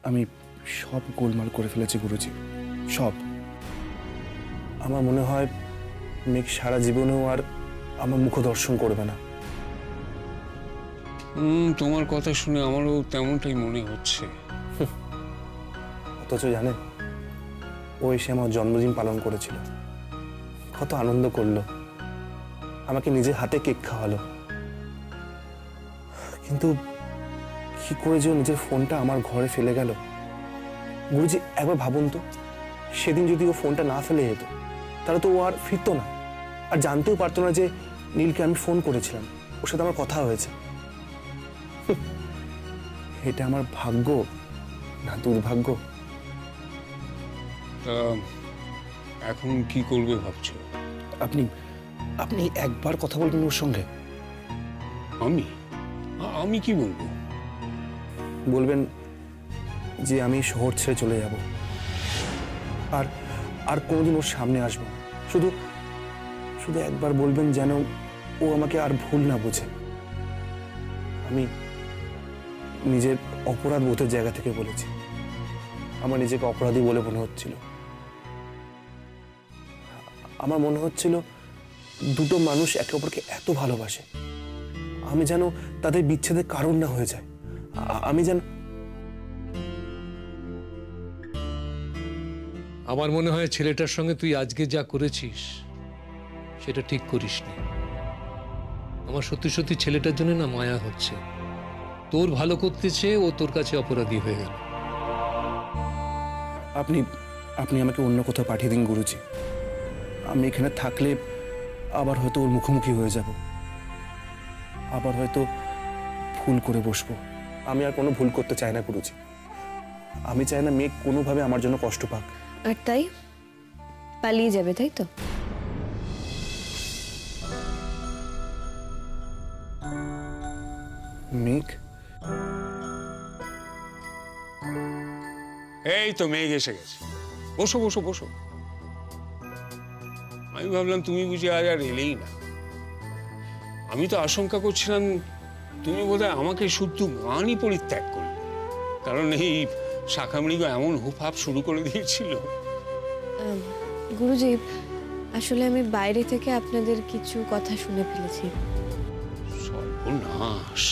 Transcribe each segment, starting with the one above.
আমি সব গোলমাল করে ফেলেছি গুরুজি, সব। আমার মনে হয় মেঘ সারা জীবনেও আর আমার মুখ দর্শন করবে না। তোমার কথা শুনে আমারও তেমনটাই মনে হচ্ছে। অথচ জানেন, ও এসে আমার জন্মদিন পালন করেছিল, কত আনন্দ করলো, আমাকে নিজের হাতে কেক খাওয়ালো। কিন্তু কি করে যে নিজের ফোনটা আমার ঘরে ফেলে গেল। গুরুজি একবার ভাবুন তো, সেদিন যদি ও ফোনটা না ফেলে যেত তাহলে তো ও আর ফিরতো না, আর জানতেও পারতো না যে নীলকে আমি ফোন করেছিলাম, ওর সাথে আমার কথা হয়েছে। এটা আমার ভাগ্য না দুর্ভাগ্য? তা এখন কি করবে ভাবছো? আপনি আপনি একবার কথা বলবেন ওর সঙ্গে। আমি আমি কি বলবো? বলবেন যে আমি শহর ছেড়ে চলে যাব, আর আর কোনোদিন ওর সামনে আসবো না। শুধু শুধু একবার বলবেন যেন ও আমাকে আর ভুল না বোঝে। আমি নিজের অপরাধ বোধের জায়গা থেকে বলেছি, আমার নিজেকে অপরাধী বলে মনে হচ্ছিল। আমার মনে হচ্ছিল দুটো মানুষ একে অপরকে এত ভালোবাসে, আমি যেন তাদের বিচ্ছেদের কারণ না হয়ে যায়। আমি যেন আমার মনে হয় ছেলেটার সঙ্গে তুই আজকে যা করেছিস সেটা ঠিক করিসনি। আমার সত্যি সত্যি ছেলেটার জন্য না মায়া হচ্ছে। তোর ভালো করতে চেয়ে ও তোর কাছে অপরাধী হয়ে গেল। আপনি আপনি আমাকে অন্য কোথাও পাঠিয়ে দিন গুরুজি। আমি এখানে থাকলে আবার হয়তো ওর মুখোমুখি হয়ে যাব, আবার হয়তো ভুল করে বসবো। আমি আর কোনো ভুল করতে চাই না গুরুজি। আমি চাই না মেয়ে কোনোভাবে আমার জন্য কষ্ট পাক। আর তাই পালিয়ে যাবে, তাই তো? মেঘ, এই তো মেঘ এসে গেছে। বসো বসো বসো। আমি ভাবলাম তুমি বুঝি আজ আর এলেই না। আমি তো আশঙ্কা করছিলাম তুমি বোধহয় আমাকে শুদ্ধ গানই পরিত্যাগ করলে, কারণ এই শাখামৃগ এমন হুফহাপ শুরু করে দিয়েছিল। গুরুজি, আসলে আমি বাইরে থেকে আপনাদের কিছু কথা শুনে ফেলেছি। সর্বনাশ,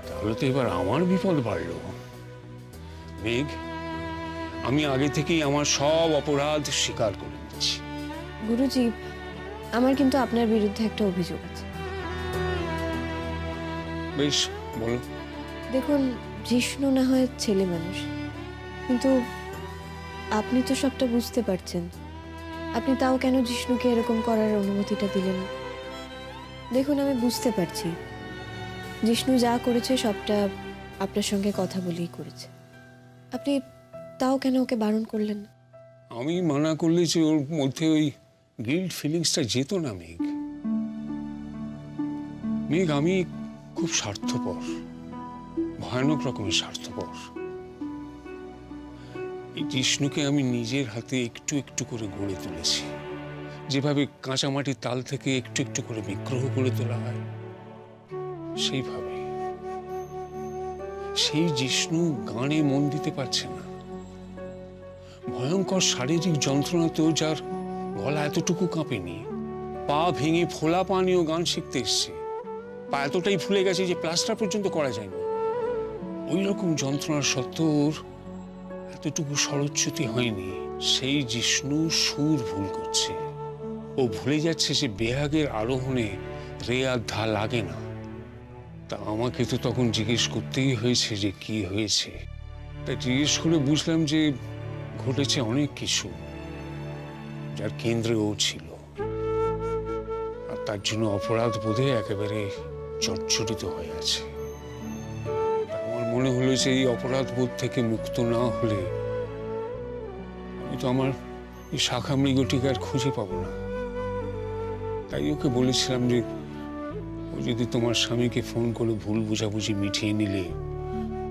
তাহলে তো এবার আমার বিপদ বাড়লো। মেঘ, আমি আগে থেকেই আমার সব অপরাধ স্বীকার করে নিচ্ছি। গুরুজি, আমার কিন্তু আপনার বিরুদ্ধে একটা অভিযোগ আছে। বেশ, বলো। দেখুন, জিষ্ণু না হয় ছেলে মানুষ, কিন্তু আপনি তো সবটা বুঝতে পারছেন। আপনি তাও কেন জিষ্ণুকে এরকম করার অনুমতিটা দিলেন? দেখুন, আমি বুঝতে পারছি জিষ্ণু যা করেছে সবটা আপনার সঙ্গে কথা বলেই করেছে। আপনি তাও কেন ওকে বারণ করলেন? আমি মানা করলে যে ওর মধ্যে ওই গিল্ট ফিলিংসটা যেত না। মেঘ, মেঘ, আমি খুব স্বার্থপর, ভয়ানক রকমের স্বার্থপর। এই জিষ্ণুকে আমি নিজের হাতে একটু একটু করে গড়ে তুলেছি, যেভাবে কাঁচামাটির তাল থেকে একটু একটু করে বিগ্রহ গড়ে তোলা হয় সেইভাবে। সেই জিষ্ণু গানে মন দিতে পারছে না। ভয়ঙ্কর শারীরিক যন্ত্রণাতেও যার গলা এতটুকু কাঁপেনি, পা ভেঙে ফোলা পা নিয়েও গান শিখতে এসছে। পা এতটাই ফুলে গেছে যে প্লাস্টার পর্যন্ত করা যায়নি। ওই রকম যন্ত্রণার সত্ত্বেও ওর এতটুকু স্বরচ্যুতি হয়নি। সেই জিষ্ণু সুর ভুল করছে। ও ভুলে যাচ্ছে যে বেহাগের আরোহণে রে আর ধা লাগে না। তা আমাকে তো তখন জিজ্ঞেস করতেই হয়েছে যে কি হয়েছে। তা জিজ্ঞেস করে বুঝলাম যে ঘটেছে অনেক কিছু, যার কেন্দ্রে ও ছিল, আর তার জন্য অপরাধ বোধে একেবারে জর্জরিত হয়ে আছে। আমার মনে হলো যে এই অপরাধ বোধ থেকে মুক্ত না হলে আমি তো আমার এই শাখা মৃগটিকে আর খুঁজে পাবো না। তাই ওকে বলেছিলাম যে ও যদি তোমার স্বামীকে ফোন করে ভুল বুঝাবুঝি মিটিয়ে নিলে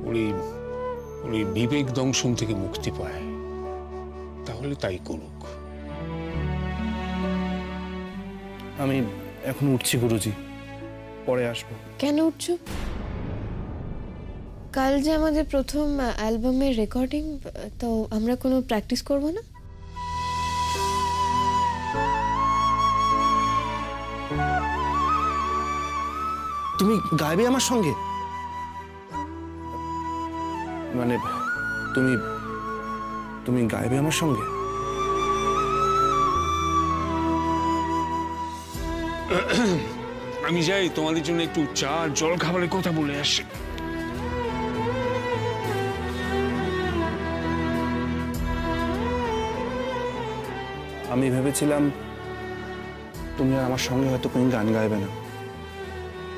ওর এই বিবেক দংশন থেকে মুক্তি পায়, তাহলে তাই করুক। আমি এখন উঠছি গুরুজি, পরে আসবো। কেন উঠছো? কাল যে আমাদের প্রথম অ্যালবামের রেকর্ডিং, তো আমরা কোনো প্র্যাকটিস করব না? তুমি গাইবে আমার সঙ্গে? মানে তুমি তুমি গাইবে আমার সঙ্গে? আমি যাই, তোমাদের জন্য একটু চা আর জল খাবারের কথা বলে আসি। আমি ভেবেছিলাম তুমি আর আমার সঙ্গে হয়তো কোনো গান গাইবে না,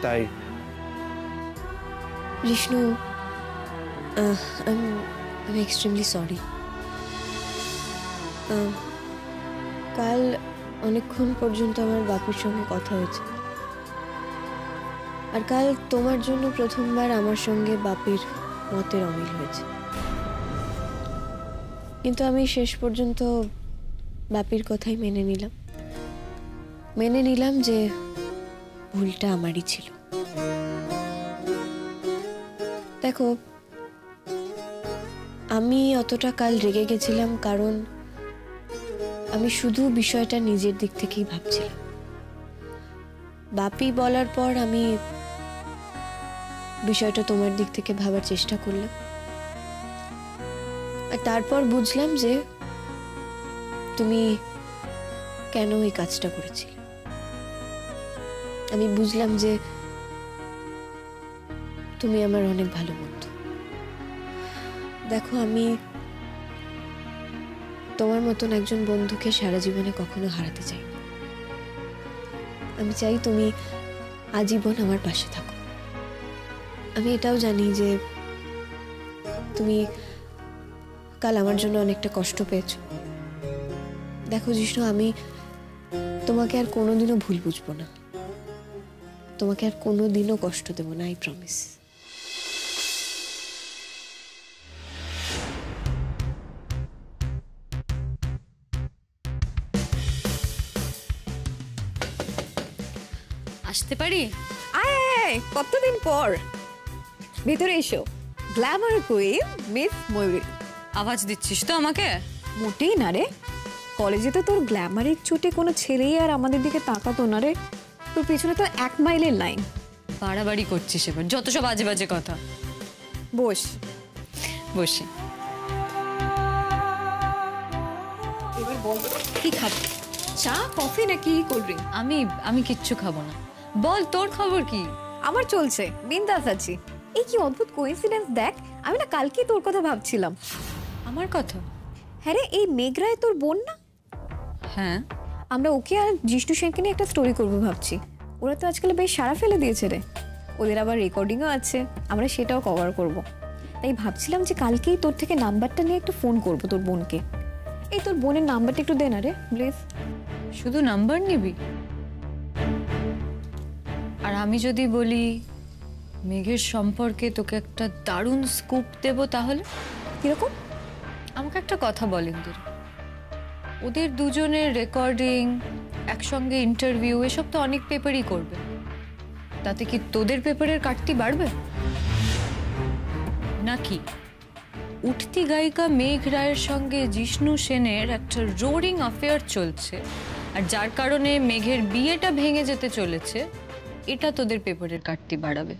তাই। জিষ্ণু, আমি এক্সট্রিমলি সরি। কাল অনেকক্ষণ পর্যন্ত আমার বাপির সঙ্গে কথা হয়েছে, আর কাল তোমার জন্য প্রথমবার আমার সঙ্গে বাপির মতের অমিল হয়েছে। কিন্তু আমি শেষ পর্যন্ত বাপির কথাই মেনে নিলাম যে ভুলটা আমারই ছিল। দেখো, আমি অতটা কাল রেগে গেছিলাম কারণ আমি শুধু বিষয়টা নিজের দিক থেকেই ভাবছিলাম। বাপি বলার পর আমি বিষয়টা তোমার দিক থেকে ভাবার চেষ্টা করলাম, আর তারপর বুঝলাম যে তুমি কেন এই কাজটা করেছিলে। আমি বুঝলাম যে তুমি আমার অনেক ভালো বন্ধু। দেখো, আমি তোমার মতন একজন বন্ধুকে সারা জীবনে কখনো হারাতে চাই না। আমি চাই তুমি আজীবন আমার পাশে থাকো। আমি এটাও জানি যে তুমি কাল আমার জন্য অনেকটা কষ্ট পেয়েছো। দেখো জিষ্ণু, আমি তোমাকে আর কোনোদিনও ভুল বুঝবো না, তোমাকে আর কোনোদিনও কষ্ট দেবো না, আই প্রমিস। আসতে পারি? আয় আয় আয়, কতদিন পর। ভেতরে এসো। গ্ল্যামার কুইন মিস ময়ূরী। আওয়াজ দিচ্ছিস তো আমাকে? মোটেই না রে, কলেজে তো তোর গ্ল্যামারের চোটে কোনো ছেলেই আর আমাদের দিকে তাকাতো না রে। তোর পিছনে তো 1 মাইলের লাইন। বাড়াবাড়ি করছিস এবার, যত সব বাজে বাজে কথা। বস। বসি। এবার বল, কি খাবি? চা, কফি নাকি কোল্ড ড্রিঙ্ক? আমি কিচ্ছু খাবো না। বল, তোর খবর কি? আমার চলছে, বিন্দাস আছি। এই কি অদ্ভুত কোইন্সিডেন্স দেখ, আমি না কালকেই তোর কথা ভাবছিলাম। আমার কথা? হ্যাঁ রে, এই মেঘরায় তোর বোন না? হ্যাঁ। আমরা ওকে আর জিষ্ণু সেনকে নিয়ে একটা স্টোরি করবো ভাবছি। ওরা তো আজকাল বেশ সাড়া ফেলে দিয়েছে রে। ওদের আবার রেকর্ডিংও আছে, আমরা সেটাও কভার করব। তাই ভাবছিলাম যে কালকেই তোর থেকে নাম্বারটা নিয়ে একটু ফোন করবো তোর বোনকে। এই তোর বোনের নাম্বারটা একটু দে না রে প্লিজ। শুধু নাম্বার নিবি? আর আমি যদি বলি মেঘের সম্পর্কে তোকে একটা দারুণ স্কুপ দেব, তাহলে কিরকম? আমাকে একটা কথা বল ইন্দুর, ওদের দুজনের রেকর্ডিং, একসঙ্গে ইন্টারভিউ, এসব তো অনেক পেপারই করবে, তাতে কি তোদের পেপারের কাটতি বাড়বে? নাকি উঠতি গায়িকা মেঘ রায়ের সঙ্গে জিষ্ণু সেনের একটা রোরিং অ্যাফেয়ার চলছে, আর যার কারণে মেঘের বিয়েটা ভেঙে যেতে চলেছে, এটা তোদের পেপারের কাটতি বাড়াবে?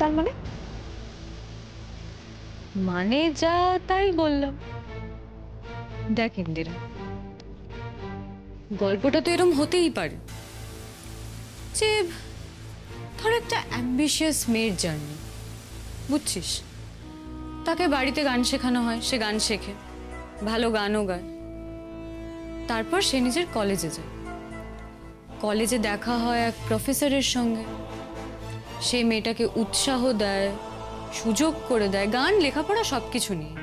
তার মানে? মানে যা তাই বললাম। দেখ ইন্দিরা, গল্পটা তো এরকম হতেই পারে যে ধর একটা অ্যাম্বিশিয়াস মেয়ের জার্নি, বুঝছিস? তাকে বাড়িতে গান শেখানো হয়, সে গান শেখে, ভালো গানও গায়। তারপর সে নিজের কলেজে যায়, কলেজে দেখা হয় এক প্রফেসরের সঙ্গে। সে মেয়েটাকে উৎসাহ দেয়, সুযোগ করে দেয়, গান, লেখাপড়া সবকিছু নিয়ে।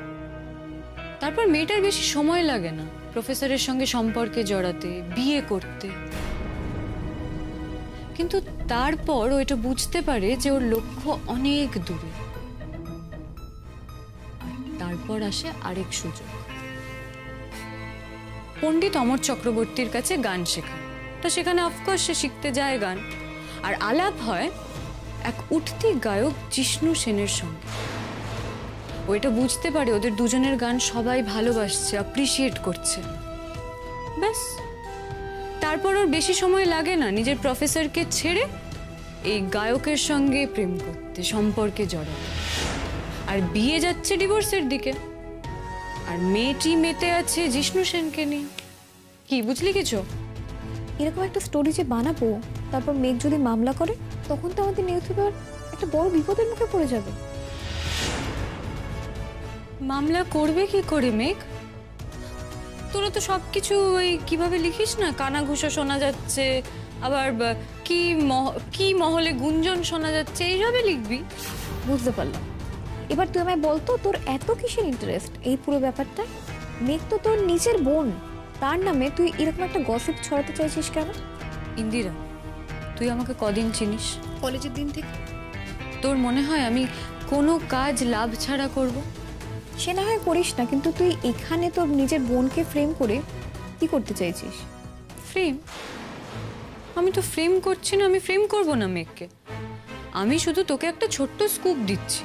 তারপর মেয়েটার বেশি সময় লাগে না প্রফেসরের সঙ্গে সম্পর্কে জড়াতে, বিয়ে করতে। কিন্তু তারপর ও এটা বুঝতে পারে যে ওর লক্ষ্য অনেক দূরে। তারপর আসে আরেক সুযোগ, পণ্ডিত অমর চক্রবর্তীর কাছে গান শেখা। তো সেখানে অফকোর্স সে শিখতে যায় গান, আর আলাপ হয় এক উঠতি গায়ক জিষ্ণু সেনের সঙ্গে। ও এটা বুঝতে পারে ওদের দুজনের গান সবাই ভালোবাসছে, অ্যাপ্রিসিয়েট করছে। ব্যাস, তারপর ওর বেশি সময় লাগে না নিজের প্রফেসরকে ছেড়ে এই গায়কের সঙ্গে প্রেম করতে, সম্পর্কে জড়াতে। আর বিয়ে যাচ্ছে ডিভোর্সের দিকে, আর মেয়েটি মেতে আছে জিষ্ণু সেনকে নিয়ে। কি বুঝলি কিছু? এরকম একটা স্টোরি যে বানাবো, তারপর মেঘ যদি মামলা করে, তখন তো আমাদের নিউজ পেপার একটা বড় বিপদের মুখে পড়ে যাবে। মামলা করবে কি করে মেঘ? তোরা তো সবকিছু ওই কিভাবে লিখিস না, কানাঘুষো শোনা যাচ্ছে, আবার কি মহলে গুঞ্জন শোনা যাচ্ছে, এইভাবে লিখবি। বুঝতে পারলাম। এবার তুই আমায় বলতো, তোর এত কিসের ইন্টারেস্ট এই পুরো ব্যাপারটা? মেঘ তো তোর নিজের বোন, তার নামে তুই এরকম একটা গসিপ ছড়াতে চাইছিস কেন? ইন্দিরা, তুই আমাকে কদিন চিনিস? কলেজের দিন থেকে। তোর মনে হয় আমি কোনো কাজ লাভ ছাড়া করব? সে না হয় করিস না, কিন্তু তুই এখানে তোর নিজের বোনকে ফ্রেম করে কি করতে চাইছিস? ফ্রেম? আমি তো ফ্রেম করছি না, আমি ফ্রেম করব না মেঘকে। আমি শুধু তোকে একটা ছোট্ট স্কুপ দিচ্ছি।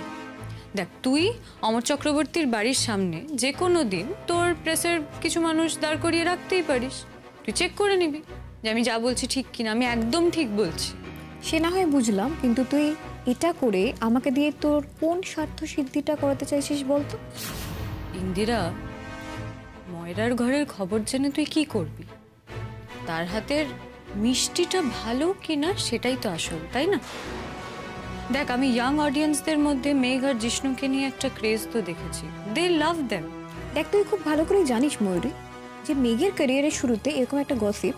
দেখ, তুই অমর চক্রবর্তীর বাড়ির সামনে যে কোনো দিন তোর প্রেসের কিছু মানুষ দাঁড় করিয়ে রাখতেই পারিস। তুই চেক করে নিবি যে আমি যা বলছি ঠিক কিনা, আমি একদম ঠিক বলছি। সে না হয় বুঝলাম, কিন্তু তুই এটা করে আমাকে দিয়ে তোর কোন স্বার্থ সিদ্ধিটা করাতে চাইছিস বলতো? ইন্দিরা, ময়রার ঘরের খবর জেনে তুই কি করবি? তার হাতের মিষ্টিটা ভালো কিনা সেটাই তো আসল, তাই না? দেখ, আমি ইয়াং অডিয়েন্সদের মধ্যে মেঘ আর জিষ্ণুকে নিয়ে একটা ক্রেজ তো দেখেছি। দে লাভ দেম। দেখ, তুই খুব ভালো করে জানিস ময়ূরী, যে মেঘের ক্যারিয়ারের শুরুতে এরকম একটা গসিপ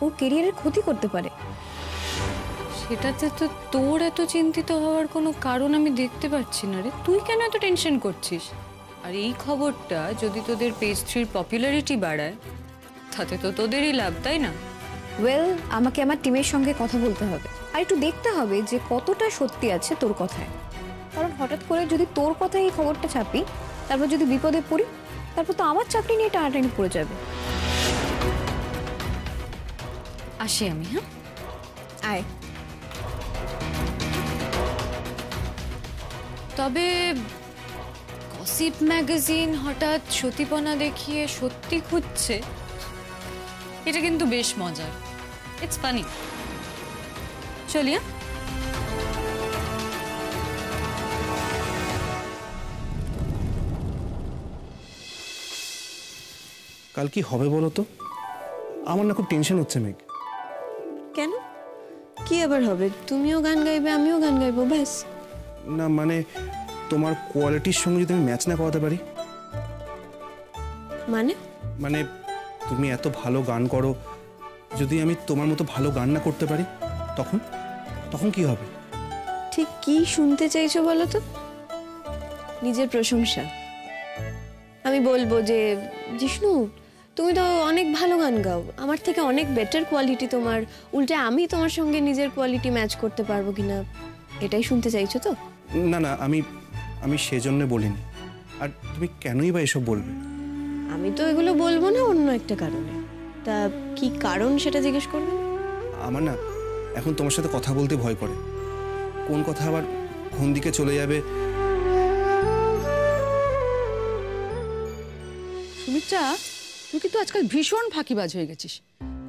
ওর ক্যারিয়ারের ক্ষতি করতে পারে। সেটাতে তো তোর এত চিন্তিত হওয়ার কোনো কারণ আমি দেখতে পাচ্ছি না রে। তুই কেন এত টেনশন করছিস? আর এই খবরটা যদি তোদের পেজ 3-র পপুলারিটি বাড়ায়, তাতে তো তোদেরই লাভ, তাই না? ওয়েল, আমাকে আমার টিমের সঙ্গে কথা বলতে হবে, আর একটু দেখতে হবে যে কতটা সত্যি আছে তোর কথায়। কারণ হঠাৎ করে যদি তোর কথায় এই খবরটা ছাপি, তারপর যদি বিপদে পড়ি, তারপর তো আমার চাকরি নিয়ে টানাটানি পড়ে যাবে। আসি আমি, হ্যাঁ? আয়। তবে গসিপ ম্যাগাজিন হঠাৎ সতীপনা দেখিয়ে সত্যি খুঁজছে, এটা কিন্তু বেশ মজার। It's funny. চলিয়া কাল কি হবে বলো তো? আমার না খুব টেনশন হচ্ছে মেঘ। কেন? কি আবার হবে? তুমিও গান গাইবে, আমিও গান গাইবো, ব্যাস। না মানে, তোমার কোয়ালিটির সঙ্গে যদি আমি ম্যাচ না করাতে পারি। মানে? মানে তুমি এত ভালো গান করো, যদি আমি তোমার মতো ভালো গান না করতে পারি, তখন তখন কি হবে? ঠিক কি শুনতে চাইছো বলো তো? নিজের প্রশংসা? আমি বলবো যে জিষ্ণু, তুমি তো অনেক ভালো গান গাও, আমার থেকে অনেক বেটার কোয়ালিটি তোমার, উল্টে আমি তোমার সঙ্গে নিজের কোয়ালিটি ম্যাচ করতে পারবো কিনা, এটাই শুনতে চাইছো তো? না না, আমি সেজন্য বলিনি। আর তুমি কেনই বা এসব বলবে? আমি তো এগুলো বলবো না অন্য একটা কারণে। তা কি কারণ সেটা জিজ্ঞেস করবে? আমার না এখন তোমার সাথে কথা বলতে ভয় করে। কোন কথা আবার কোন দিকে চলে যাবে। সুমিত্রা, তুই কিন্তু আজকাল ভীষণ ফাঁকিবাজ হয়ে গেছিস।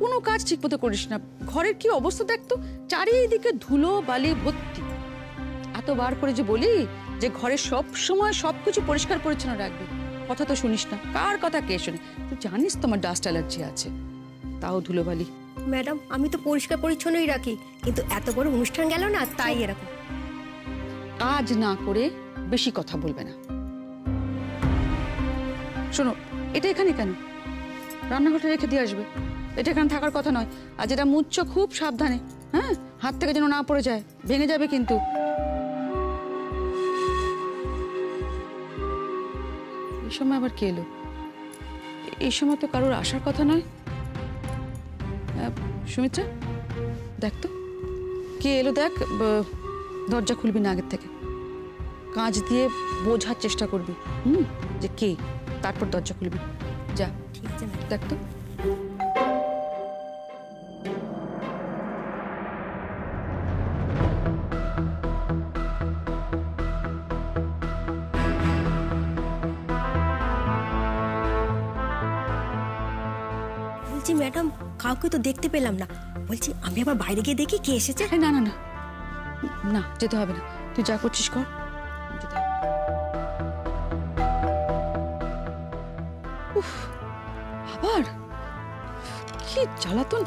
কোনো কাজ ঠিক মতো করিস না। ঘরের কি অবস্থা দেখ তো, চারিদিকে ধুলো বালি ভর্তি। এতবার করে যে বলি যে ঘরে সব সময় সবকিছু পরিষ্কার পরিচ্ছন্ন রাখবি, কথা তো শুনিস না। কার কথা কে শোনে? তুই জানিস তোমার ডাস্ট অ্যালার্জি আছে, তাও ধুলোবালি। ম্যাডাম আমি তো পরিষ্কার পরিচ্ছন্নই রাখি, কিন্তু এত বড় অনুষ্ঠান গেল না তাই এরকম। কাজ না করে বেশি কথা বলবে না। শোনো, এটা এখানে কেন? রান্নাঘরটা রেখে দিয়ে আসবে, এটা এখানে থাকার কথা নয়। আর যেটা মুচ্ছ খুব সাবধানে, হ্যাঁ, হাত থেকে যেন না পড়ে যায়, ভেঙে যাবে কিন্তু। এই সময় আবার কে এলো? এই সময় তো কারোর আসার কথা নয়। সুমিত্রা, দেখ তো কে এলো, দেখ। দরজা খুলবি না আগের থেকে, কাঁচ দিয়ে বোঝার চেষ্টা করবি যে কে, তারপর দরজা খুলবি। যা, ঠিক আছে ম্যাডাম। দেখ তো। বলছি ম্যাডাম কাউকে তো দেখতে পেলাম না, বলছি আমি আবার বাইরে গিয়ে দেখি কে এসেছে। আরে না না না না, যেতে হবে না, তুই যা করছিস কর। যেতে হবে। উফ, আবার কি জ্বালাতন!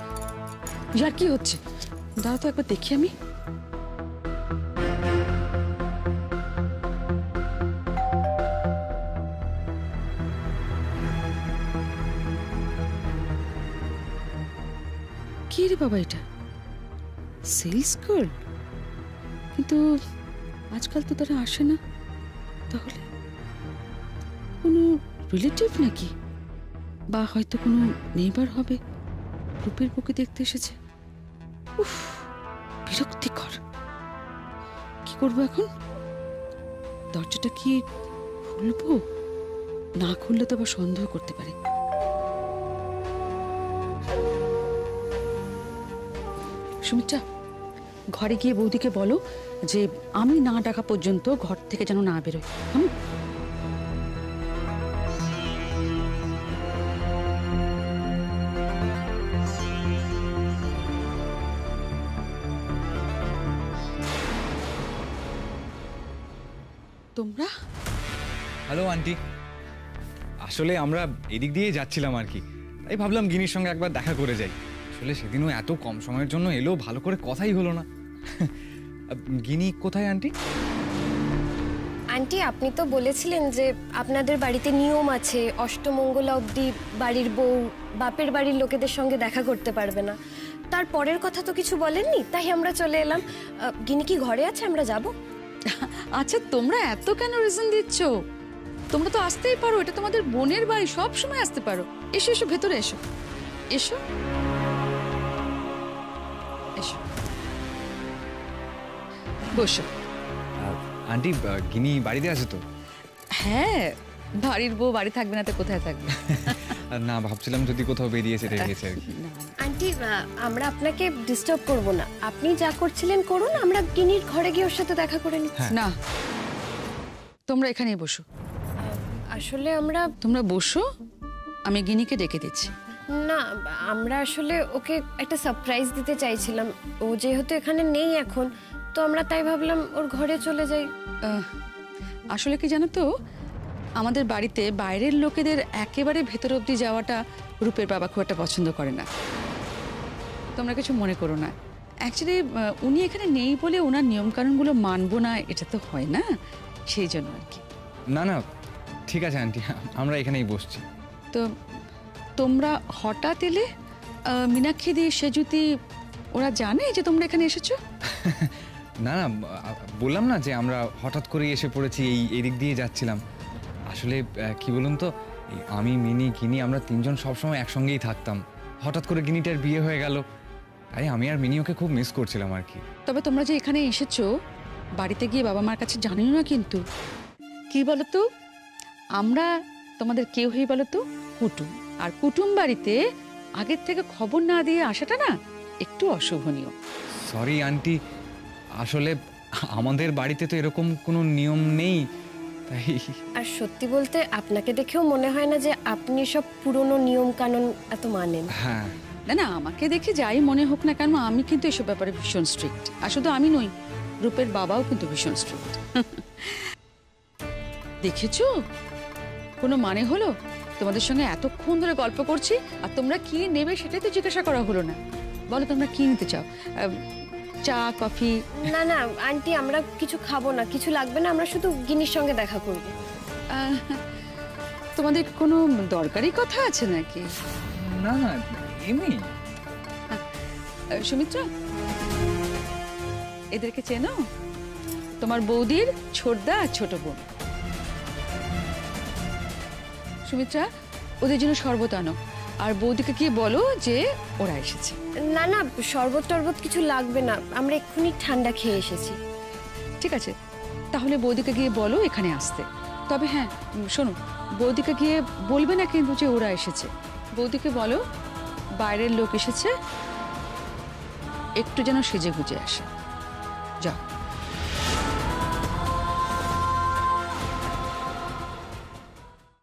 ইয়ার কি হচ্ছে? দাঁড়া তো একবার দেখি আমি। কি রে বাবা, এটা সেলস গার্ল? কিন্তু আজকাল তো তারা আসে না, তাহলে কোনো রিলেটিভ নাকি, বা হয়তো কোনো নেইবার হবে, রূপের বুকে দেখতে এসেছে। উফ, বিরক্তিকর। কি করবো এখন? দরজাটা কি খুলবো? না খুললে তো আবার সন্দেহ করতে পারে। সুমিত্রা, ঘরে গিয়ে বৌদিকে বলো যে আমি না ডাকা পর্যন্ত ঘর থেকে যেন না বেরোয়। তোমরা? হ্যালো আন্টি, আসলে আমরা এদিক দিয়ে যাচ্ছিলাম আর কি, তাই ভাবলাম গিনির সঙ্গে একবার দেখা করে যাই। আসলে সেদিনও এত কম সময়ের জন্য এলো, ভালো করে কথাই হলো না। গিনি কোথায় আন্টি? আন্টি আপনি তো বলেছিলেন যে আপনাদের বাড়িতে নিয়ম আছে, অষ্টমঙ্গলা অবধি বাড়ির বউ বাপের বাড়ির লোকেদের সঙ্গে দেখা করতে পারবে না। তার পরের কথা তো কিছু বলেননি, তাই আমরা চলে এলাম। গিনি কি ঘরে আছে? আমরা যাব। আচ্ছা, তোমরা এত কেন রিজন দিচ্ছ? তোমরা তো আসতেই পারো, এটা তোমাদের বোনের বাড়ি, সব সময় আসতে পারো। এসো এসো, ভেতরে এসো, এসো এসো, বসো। আন্টি গিনি বাড়িতে আছে তো? হ্যাঁ, বাড়ির বউ বাড়ি থাকবে না তো কোথায় থাকবে? না, ভাবছিলাম যদি কোথাও বেরিয়েছে টেরিয়েছে আর কি। আন্টি আমরা আপনাকে ডিস্টার্ব করব না, আপনি যা করছিলেন করুন, আমরা গিনির ঘরে গিয়ে ওর সাথে দেখা করে নিচ্ছি। না, তোমরা এখানেই বসো। আসলে আমরা তোমরা বসো, আমি গিনিকে ডেকে দিচ্ছি। না, আমরা আসলে ওকে একটা সারপ্রাইজ দিতে চাইছিলাম। ও যেহেতু এখানে নেই এখন, তো আমরা তাই ভাবলাম ওর ঘরে চলে যাই। আসলে কি জানো তো, আমাদের বাড়িতে বাইরের লোকেদের একেবারে ভেতর অবধি যাওয়াটা রূপের বাবা খুব একটা পছন্দ করে না। তোমরা কিছু মনে করো না। অ্যাকচুয়ালি উনি এখানে নেই বলে ওনার নিয়মকানুনগুলো মানবো না, এটা তো হয় না, সেই জন্য আর কি। না না, ঠিক আছে আন্টি, আমরা এখানেই বসছি। তো তোমরা হঠাৎ এলে, মীনাক্ষী দি, সেজুতি ওরা জানে যে তোমরা এখানে এসেছো? না না, বললাম না যে আমরা হঠাৎ করে এসে পড়েছি, এই দিক দিয়ে যাচ্ছিলাম। আসলে কি বলুন তো, আমি, মিনি, গিনি, আমরা তিনজন সবসময় একসঙ্গেই থাকতাম। হঠাৎ করে গিনিটার বিয়ে হয়ে গেল, তাই আমি আর মিনি ওকে খুব মিস করছিলাম আর কি। তবে তোমরা যে এখানে এসেছো, বাড়িতে গিয়ে বাবা মার কাছে জানিও না কিন্তু। কি বলতো, আমরা তোমাদের কেউ হয়ে বলতো কুটুম, আর কুটুম বাড়িতে আগের থেকে খবর না দিয়ে আসাটা না একটু অশোভনীয়। সরি আন্টি, আসলে আমাদের বাড়িতে তো এরকম কোনো নিয়ম নেই, তাই। আর সত্যি বলতে আপনাকে দেখেও মনে হয় না যে আপনি সব পুরনো নিয়ম কানুন এত মানেন। হ্যাঁ, না না, আমাকে দেখে যাই মনে হোক না কেন, আমি কিন্তু এসব ব্যাপারে ভীষণ স্ট্রিক্ট। আর শুধু আমি নই, রূপের বাবাও কিন্তু ভীষণ স্ট্রিক্ট। দেখেছো, কোনো মানে হলো? তোমাদের সঙ্গে এতক্ষণ ধরে গল্প করছি আর তোমরা কি নেবে সেটাই তো জিজ্ঞাসা করা হলো না। বলো তোমরা কি নিতে চাও? চা, কফি? না না আন্টি, আমরা কিছু খাবো না, কিছু লাগবে না, আমরা শুধু গিনির সঙ্গে দেখা করব। তোমাদের কোনো দরকারি কথা আছে নাকি? না না, এমনি। সুমিত্রা, এদেরকে চেনো? তোমার বৌদির ছোটদা আর ছোট বোন। সুমিত্রা, ওদের জন্য শরবত আনো, আর বৌদিকে গিয়ে বলো যে ওরা এসেছে। না না, শরবত টরবত কিছু লাগবে না, আমরা এক্ষুনি ঠান্ডা খেয়ে এসেছি। ঠিক আছে, তাহলে বৌদিকে গিয়ে বলো এখানে আসতে। তবে হ্যাঁ শোনো, বৌদিকে গিয়ে বলবে না কিন্তু যে ওরা এসেছে। বৌদিকে বলো বাইরের লোক এসেছে, একটু যেন সেজে গুজে আসে। যাও।